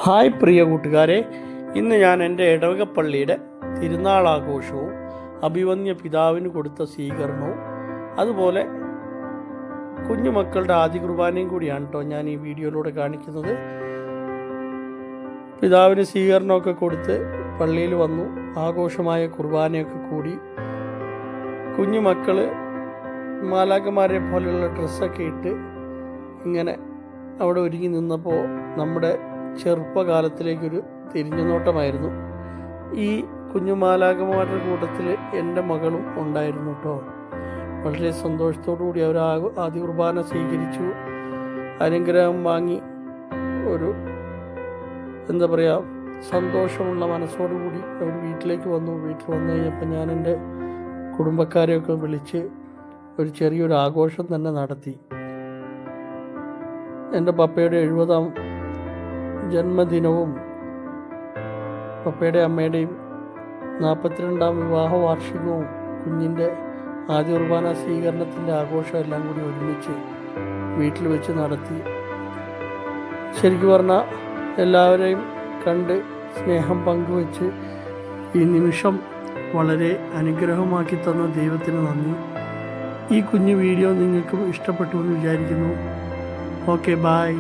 Hi പ്രിയ കൂട്ടുകാരെ, ഇന്ന് ഞാൻ എൻ്റെ ഇടവകപ്പള്ളിയുടെ തിരുനാളാഘോഷവും അഭിവന്യ പിതാവിന് കൊടുത്ത സ്വീകരണവും അതുപോലെ കുഞ്ഞുമക്കളുടെ ആദ്യ കുർബാനയും കൂടിയാണ് കേട്ടോ ഞാൻ ഈ വീഡിയോയിലൂടെ കാണിക്കുന്നത്. പിതാവിന് സ്വീകരണമൊക്കെ കൊടുത്ത് പള്ളിയിൽ വന്നു, ആഘോഷമായ കുർബാനയൊക്കെ കൂടി. കുഞ്ഞുമക്കൾ മാലാഖമാരെ പോലെയുള്ള ഡ്രസ്സൊക്കെ ഇട്ട് ഇങ്ങനെ അവിടെ ഒരുങ്ങി നിന്നപ്പോൾ നമ്മുടെ ചെറുപ്പകാലത്തിലേക്കൊരു തിരിഞ്ഞുനോട്ടമായിരുന്നു. ഈ കുഞ്ഞുമാലാഖമാരുടെ കൂട്ടത്തിൽ എൻ്റെ മകളും ഉണ്ടായിരുന്നു കേട്ടോ. വളരെ സന്തോഷത്തോടു കൂടി അവർ ആദ്യ കുർബാന സ്വീകരിച്ചു, അനുഗ്രഹം വാങ്ങി. ഒരു എന്താ പറയുക, സന്തോഷമുള്ള മനസ്സോടുകൂടി അവർ വീട്ടിലേക്ക് വന്നു. വീട്ടിൽ വന്നു കഴിഞ്ഞപ്പോൾ ഞാൻ എൻ്റെ കുടുംബക്കാരെയൊക്കെ വിളിച്ച് ഒരു ചെറിയൊരു ആഘോഷം തന്നെ നടത്തി. എൻ്റെ പപ്പയുടെ 70-ാം ജന്മദിനവും പപ്പയുടെ അമ്മയുടെയും 42-ാം വിവാഹ വാർഷികവും കുഞ്ഞിൻ്റെ ആദ്യ കുർബാന സ്വീകരണത്തിൻ്റെ ആഘോഷം എല്ലാം കൂടി ഒരുമിച്ച് വീട്ടിൽ വെച്ച് നടത്തി. ശരിക്കും പറഞ്ഞാൽ എല്ലാവരെയും കണ്ട് സ്നേഹം പങ്കുവച്ച് ഈ നിമിഷം വളരെ അനുഗ്രഹമാക്കി തന്ന ദൈവത്തിന് നന്ദി. ഈ കുഞ്ഞു വീഡിയോ നിങ്ങൾക്കും ഇഷ്ടപ്പെട്ടു എന്ന് വിചാരിക്കുന്നു. Okay, bye.